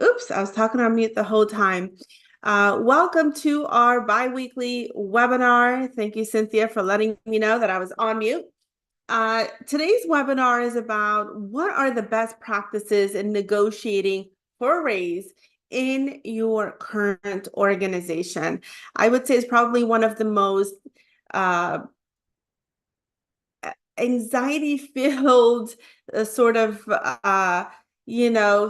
Oops, I was talking on mute the whole time. Welcome to our bi-weekly webinar. Thank you, Cynthia, for letting me know that I was on mute. Today's webinar is about what are the best practices in negotiating for a raise in your current organization. I would say it's probably one of the most uh, anxiety-filled sort of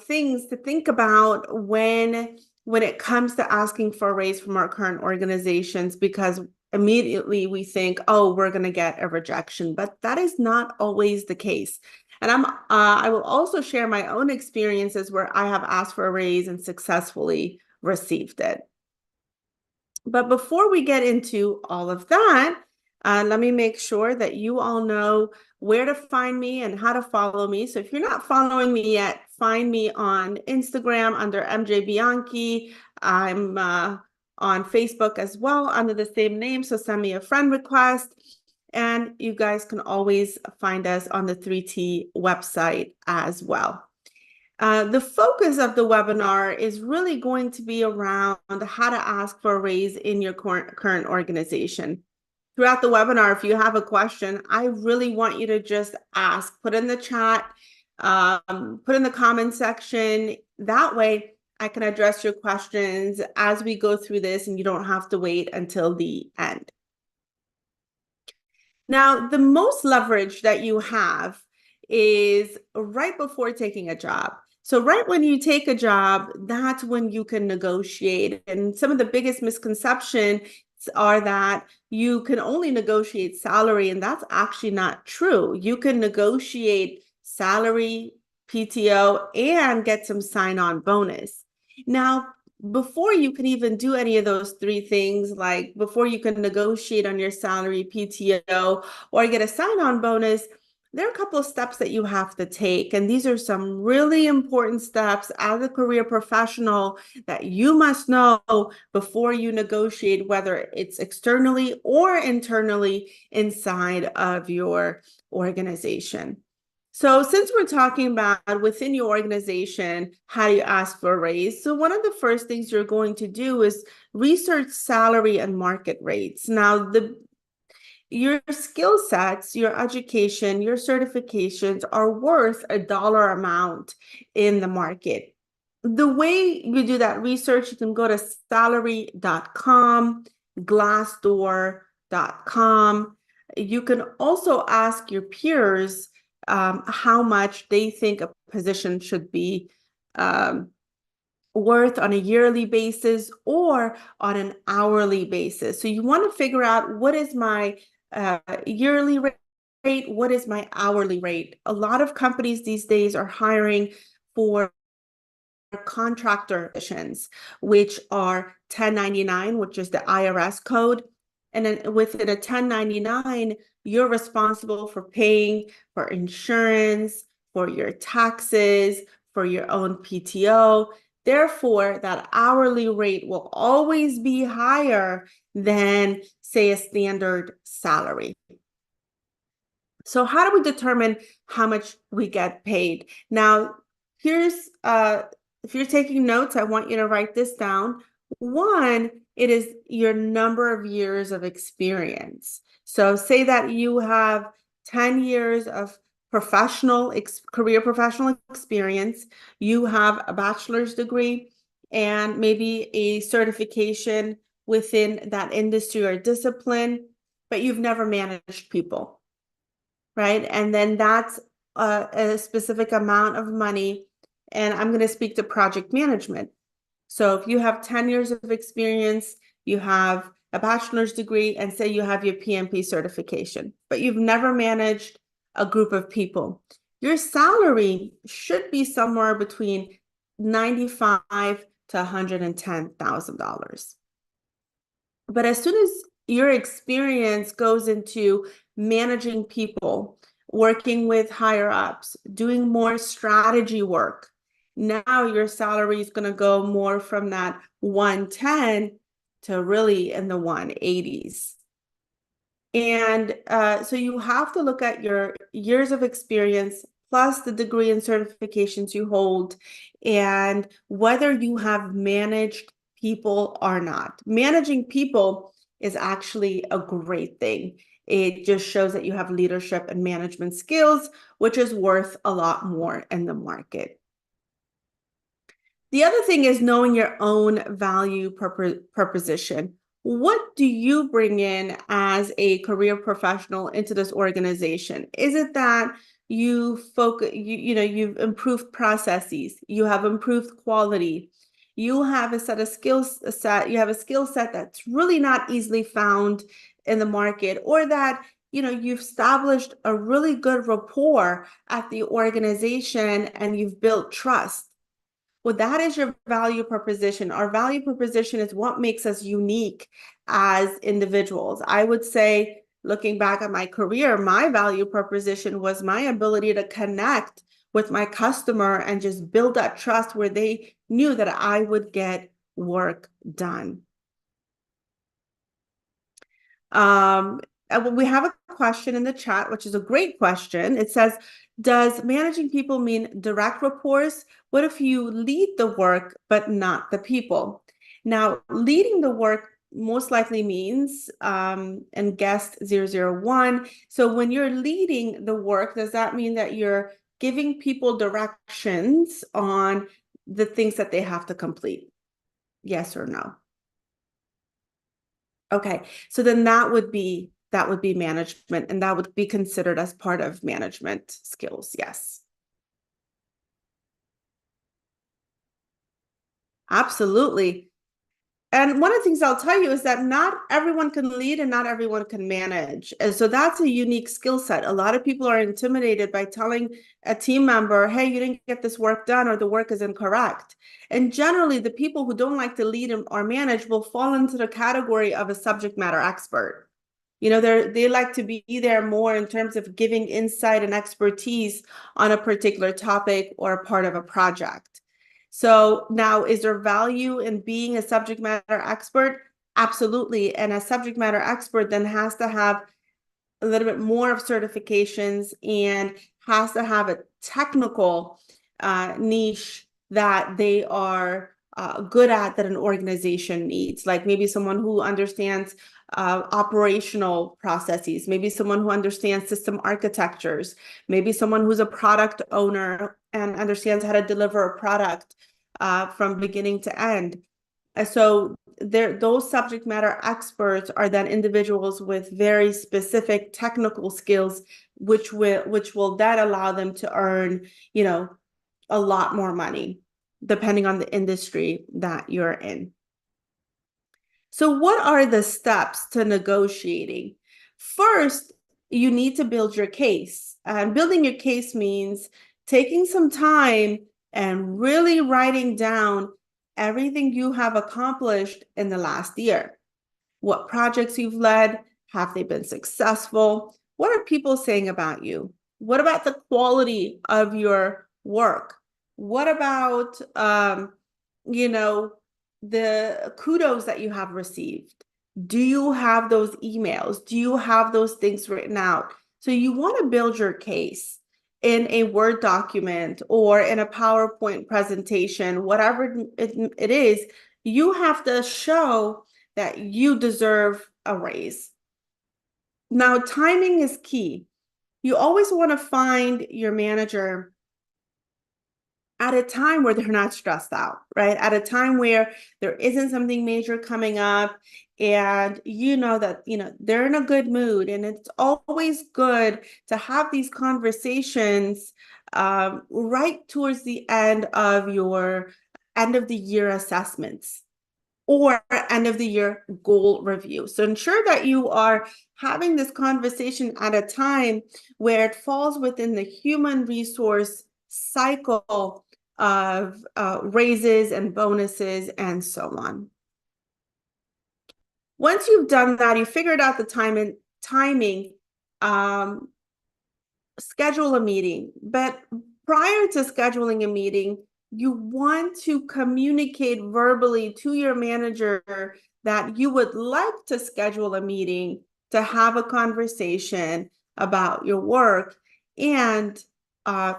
things to think about when it comes to asking for a raise from our current organizations, because immediately we think, oh, we're going to get a rejection, but that is not always the case. And I will also share my own experiences where I have asked for a raise and successfully received it. But before we get into all of that, let me make sure that you all know where to find me and how to follow me. So if you're not following me yet, find me on Instagram under MJ Bianchi. I'm on Facebook as well under the same name. So send me a friend request. And you guys can always find us on the 3T website as well. The focus of the webinar is really going to be around how to ask for a raise in your current organization. Throughout the webinar, if you have a question, I really want you to just ask, put in the chat, put in the comment section. That way I can address your questions as we go through this and you don't have to wait until the end. Now, the most leverage that you have is right before taking a job. So right when you take a job, that's when you can negotiate. And some of the biggest misconceptions are that you can only negotiate salary, and that's actually not true. You can negotiate salary, PTO, and get some sign-on bonus. Now, before you can even do any of those three things, like before you can negotiate on your salary, PTO, or get a sign-on bonus, there are a couple of steps that you have to take. And these are some really important steps as a career professional that you must know before you negotiate, whether it's externally or internally inside of your organization. So since we're talking about within your organization, how do you ask for a raise? So one of the first things you're going to do is research salary and market rates. Now, your skill sets, your education, your certifications are worth a dollar amount in the market. The way you do that research, you can go to salary.com, glassdoor.com. You can also ask your peers how much they think a position should be worth on a yearly basis or on an hourly basis. So you want to figure out, what is my yearly rate? What is my hourly rate? A lot of companies these days are hiring for contractor positions, which are 1099, which is the IRS code. And then within a 1099, you're responsible for paying for insurance, for your taxes, for your own PTO. Therefore, that hourly rate will always be higher than, say, a standard salary. So how do we determine how much we get paid? Now, here's if you're taking notes, I want you to write this down. One, it is your number of years of experience. So say that you have 10 years of career professional experience, you have a bachelor's degree and maybe a certification within that industry or discipline, but you've never managed people, right? And then that's a specific amount of money. And I'm going to speak to project management. So if you have 10 years of experience, you have a bachelor's degree, and say you have your PMP certification, but you've never managed a group of people, your salary should be somewhere between $95,000 to $110,000. But as soon as your experience goes into managing people, working with higher ups, doing more strategy work, now your salary is going to go more from that 110 to really in the 180s. And so you have to look at your years of experience plus the degree and certifications you hold, and whether you have managed people or not. Managing people is actually a great thing. It just shows that you have leadership and management skills, which is worth a lot more in the market. The other thing is knowing your own value proposition. What do you bring in as a career professional into this organization? Is it that you focus, you've improved processes, you have improved quality, you have a skill set that's really not easily found in the market, or that you've established a really good rapport at the organization and you've built trust? Well, that is your value proposition. Our value proposition is what makes us unique as individuals. I would say, looking back at my career, my value proposition was my ability to connect with my customer and just build that trust where they knew that I would get work done. We have a question in the chat, which is a great question. It says, does managing people mean direct reports? What if you lead the work, but not the people? Now, leading the work most likely means, and guest 001, so when you're leading the work, does that mean that you're giving people directions on the things that they have to complete? Yes or no? Okay, so then that would be management, and that would be considered as part of management skills. Yes. Absolutely. And one of the things I'll tell you is that not everyone can lead and not everyone can manage. And so that's a unique skill set. A lot of people are intimidated by telling a team member, hey, you didn't get this work done, or the work is incorrect. And generally, the people who don't like to lead or manage will fall into the category of a subject matter expert. They like to be there more in terms of giving insight and expertise on a particular topic or a part of a project. So now, is there value in being a subject matter expert? Absolutely. And a subject matter expert then has to have a little bit more of certifications and has to have a technical niche that they are good at, that an organization needs. Like maybe someone who understands operational processes, maybe someone who understands system architectures, maybe someone who's a product owner and understands how to deliver a product from beginning to end. So those subject matter experts are then individuals with very specific technical skills, which will then allow them to earn, a lot more money, depending on the industry that you're in. So what are the steps to negotiating? First, you need to build your case. And building your case means taking some time and really writing down everything you have accomplished in the last year. What projects you've led, have they been successful? What are people saying about you? What about the quality of your work? What about, the kudos that you have received? Do you have those emails? Do you have those things written out? So you want to build your case in a Word document or in a PowerPoint presentation, whatever it is. You have to show that you deserve a raise. Now, timing is key. You always want to find your manager at a time where they're not stressed out, right? At a time where there isn't something major coming up, and that they're in a good mood. And it's always good to have these conversations right towards the end of your end of the year assessments or end of the year goal review. So ensure that you are having this conversation at a time where it falls within the human resource cycle of raises and bonuses and so on. Once you've done that, you figured out the timing, schedule a meeting. But prior to scheduling a meeting, you want to communicate verbally to your manager that you would like to schedule a meeting to have a conversation about your work. And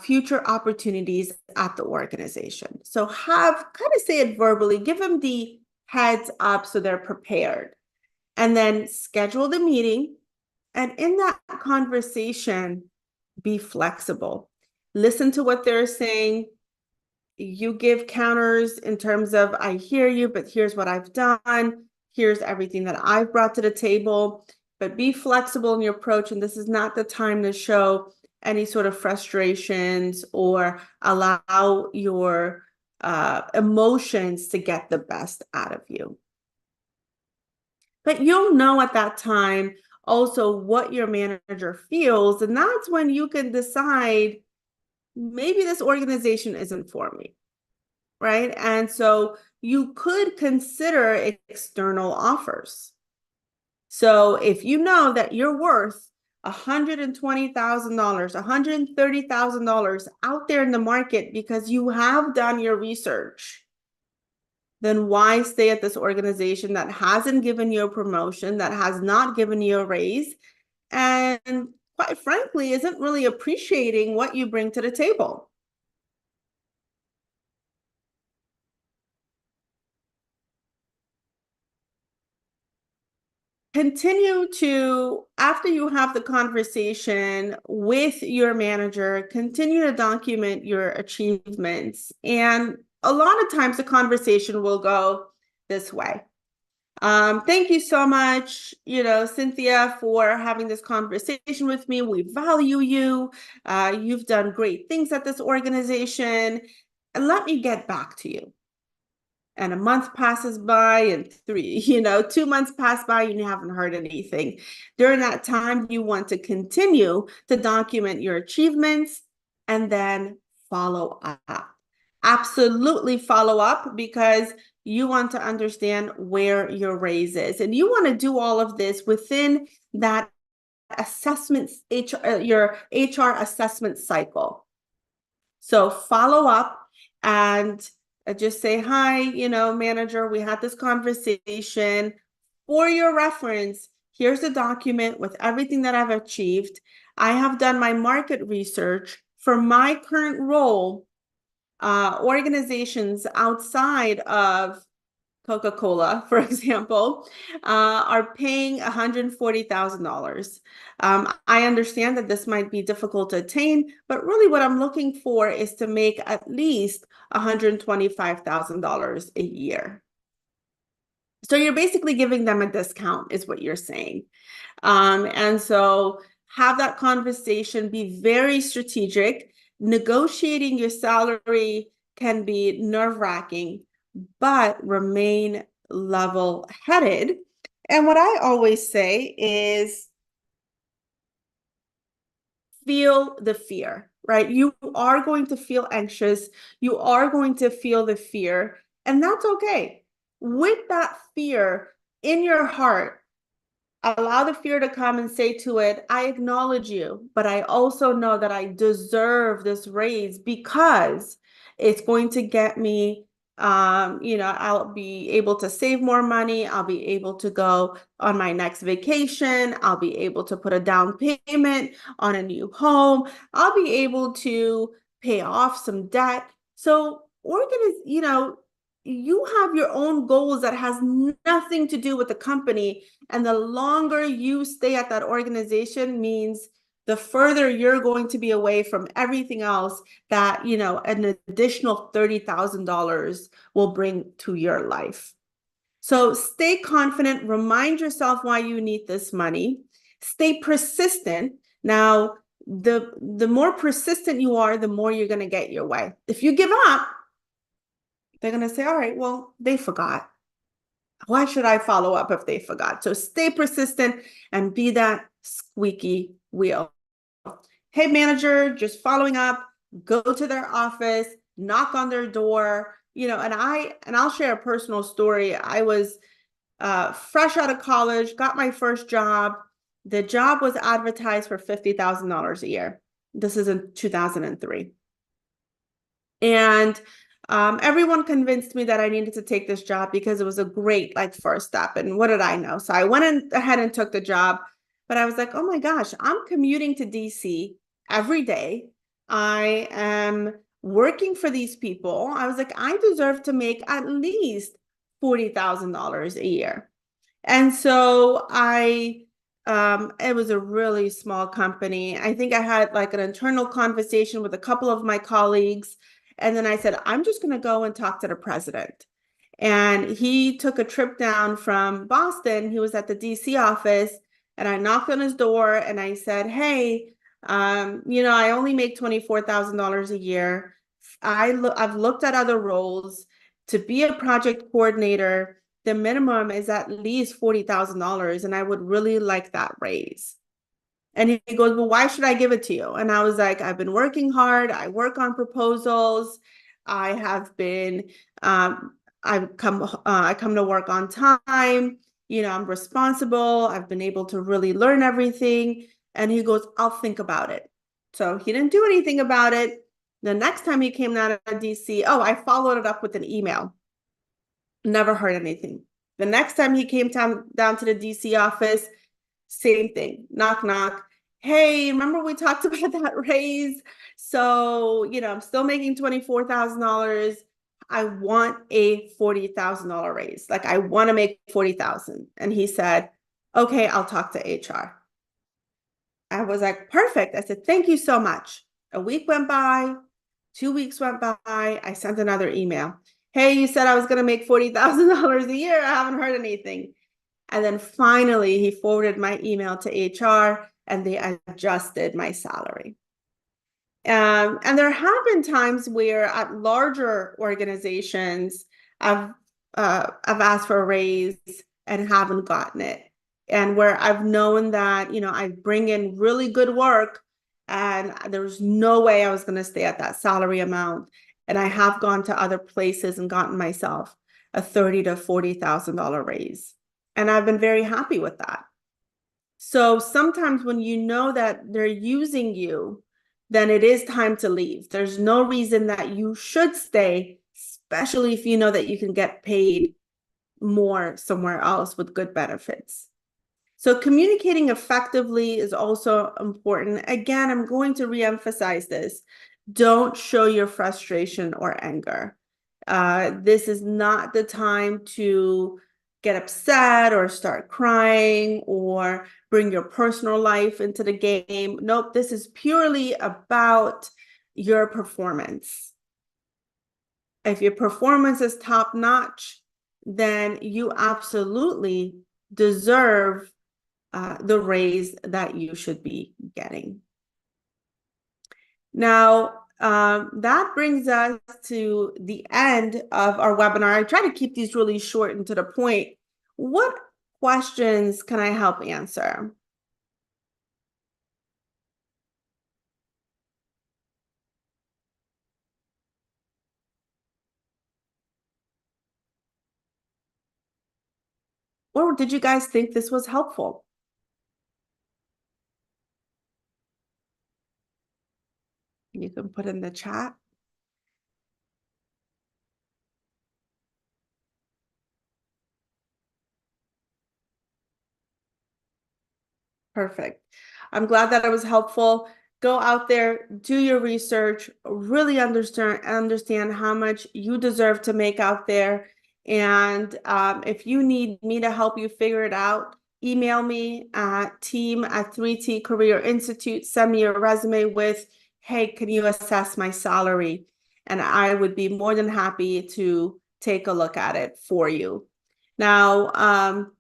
future opportunities at the organization. So kind of say it verbally, give them the heads up so they're prepared. And then schedule the meeting. And in that conversation, be flexible. Listen to what they're saying. You give counters in terms of, I hear you, but here's what I've done. Here's everything that I've brought to the table. But be flexible in your approach. And this is not the time to show any sort of frustrations or allow your emotions to get the best out of you. But you'll know at that time also what your manager feels, and that's when you can decide maybe this organization isn't for me, right? And so you could consider external offers. So if you know that you're worth $120,000, $130,000 out there in the market because you have done your research, then why stay at this organization that hasn't given you a promotion, that has not given you a raise, and quite frankly, isn't really appreciating what you bring to the table? Continue to, after you have the conversation with your manager, continue to document your achievements. And a lot of times the conversation will go this way. Thank you so much, Cynthia, for having this conversation with me. We value you. You've done great things at this organization. And let me get back to you. And a month passes by, and 2 months pass by, and you haven't heard anything. During that time, you want to continue to document your achievements and then follow up. Absolutely follow up, because you want to understand where your raise is. And you want to do all of this within that assessment, your HR assessment cycle. So follow up and just say, hi, manager, we had this conversation. For your reference, here's a document with everything that I've achieved. I have done my market research. For my current role, organizations outside of Coca-Cola, for example, are paying $140,000. I understand that this might be difficult to attain, but really what I'm looking for is to make at least $125,000 a year. So you're basically giving them a discount, is what you're saying. And so have that conversation, be very strategic. Negotiating your salary can be nerve-wracking, but remain level-headed. And what I always say is feel the fear, right? You are going to feel anxious. You are going to feel the fear, and that's okay. With that fear in your heart, allow the fear to come and say to it, I acknowledge you, but I also know that I deserve this raise because it's going to get me, I'll be able to save more money. I'll be able to go on my next vacation. I'll be able to put a down payment on a new home. I'll be able to pay off some debt. So you have your own goals that has nothing to do with the company. And the longer you stay at that organization means the further you're going to be away from everything else that, an additional $30,000 will bring to your life. So stay confident, remind yourself why you need this money, stay persistent. Now, the more persistent you are, the more you're going to get your way. If you give up, they're going to say, all right, well, they forgot. Why should I follow up if they forgot? So stay persistent and be that squeaky wheel. Hey, manager, just following up, go to their office, knock on their door, and I'll share a personal story. I was fresh out of college, got my first job. The job was advertised for $50,000 a year. This is in 2003. And everyone convinced me that I needed to take this job because it was a great first step. And what did I know? So I went ahead and took the job, but I was like, oh my gosh, I'm commuting to DC every day. I am working for these people. I was like, I deserve to make at least $40,000 a year. And so it was a really small company. I think I had like an internal conversation with a couple of my colleagues. And then I said, I'm just going to go and talk to the president. And he took a trip down from Boston. He was at the DC office, and I knocked on his door and I said, hey, I only make $24,000 a year. I've looked at other roles. To be a project coordinator, the minimum is at least $40,000, and I would really like that raise. And he goes, well, why should I give it to you? And I was like, I've been working hard. I work on proposals. I have been, I come to work on time. I'm responsible. I've been able to really learn everything. And he goes, I'll think about it. So he didn't do anything about it. The next time he came out of DC, I followed it up with an email. Never heard anything. The next time he came down to the DC office, same thing. Knock, knock. Hey, remember we talked about that raise? So, I'm still making $24,000. I want a $40,000 raise. Like, I want to make 40,000. And he said, okay, I'll talk to HR. I was like, perfect. I said, thank you so much. A week went by, 2 weeks went by. I sent another email. Hey, you said I was going to make $40,000 a year. I haven't heard anything. And then finally, he forwarded my email to HR, and they adjusted my salary. And there have been times where at larger organizations, I've asked for a raise and haven't gotten it. And where I've known that, I bring in really good work, and there was no way I was going to stay at that salary amount. And I have gone to other places and gotten myself a $30,000 to $40,000 raise. And I've been very happy with that. So sometimes when you know that they're using you, then it is time to leave. There's no reason that you should stay, especially if you know that you can get paid more somewhere else with good benefits. So communicating effectively is also important. Again, I'm going to reemphasize this. Don't show your frustration or anger. This is not the time to get upset or start crying or bring your personal life into the game. Nope, this is purely about your performance. If your performance is top notch, then you absolutely deserve the raise that you should be getting. Now, that brings us to the end of our webinar. I try to keep these really short and to the point. What questions can I help answer? Or did you guys think this was helpful? You can put in the chat. Perfect. I'm glad that it was helpful. Go out there, do your research, really understand how much you deserve to make out there. And if you need me to help you figure it out, email me at team@3T Career Institute. Send me your resume with, hey, can you assess my salary? And I would be more than happy to take a look at it for you. Now,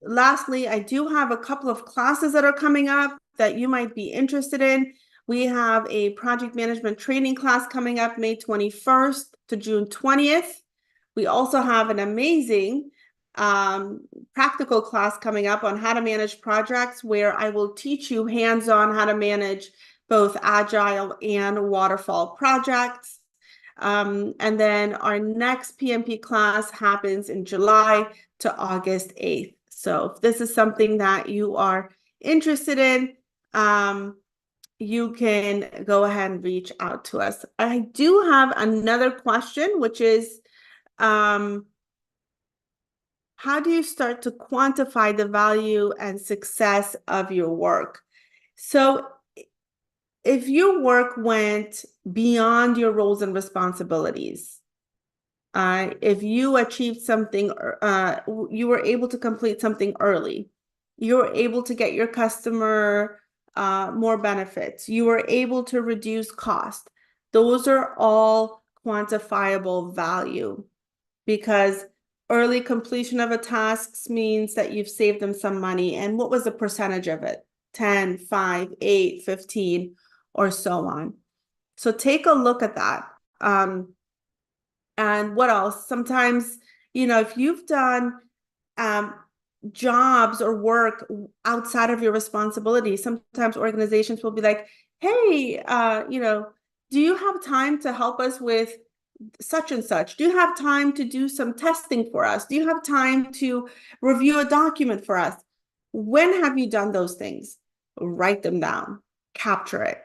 lastly, I do have a couple of classes that are coming up that you might be interested in. We have a project management training class coming up May 21st to June 20th. We also have an amazing practical class coming up on how to manage projects, where I will teach you hands-on how to manage both agile and waterfall projects. And then our next PMP class happens in July to August 8th. So if this is something that you are interested in, you can go ahead and reach out to us. I do have another question, which is, how do you start to quantify the value and success of your work? So if your work went beyond your roles and responsibilities, if you achieved something, you were able to complete something early, you were able to get your customer more benefits, you were able to reduce cost, those are all quantifiable value, because early completion of a task means that you've saved them some money. And what was the percentage of it? 10, 5, 8, 15, or so on. So take a look at that. And what else? Sometimes, if you've done jobs or work outside of your responsibility, sometimes organizations will be like, hey, do you have time to help us with such and such? Do you have time to do some testing for us? Do you have time to review a document for us? When have you done those things? Write them down, capture it,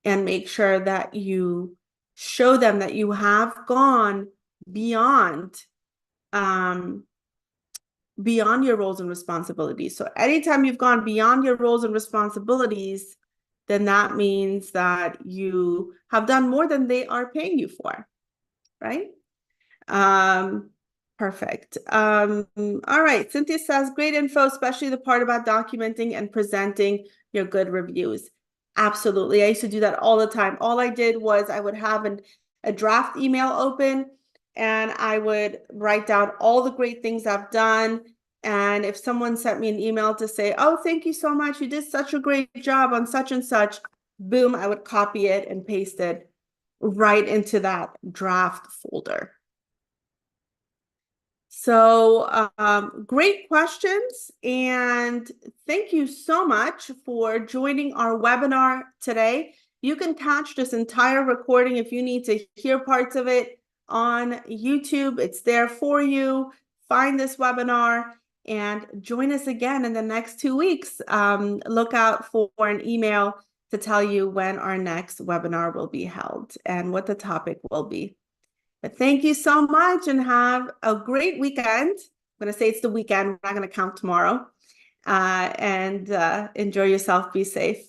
and make sure that you show them that you have gone beyond beyond your roles and responsibilities. So anytime you've gone beyond your roles and responsibilities, then that means that you have done more than they are paying you for, right? Perfect. All right. Cynthia says, great info, especially the part about documenting and presenting your good reviews. Absolutely. I used to do that all the time. All I did was I would have a draft email open, and I would write down all the great things I've done. And if someone sent me an email to say, oh, thank you so much, you did such a great job on such and such, boom, I would copy it and paste it right into that draft folder. So great questions, and thank you so much for joining our webinar today. You can catch this entire recording if you need to hear parts of it on YouTube. It's there for you. Find this webinar and join us again in the next 2 weeks. Look out for an email to tell you when our next webinar will be held and what the topic will be. But thank you so much and have a great weekend. I'm going to say it's the weekend. We're not going to count tomorrow. And enjoy yourself. Be safe.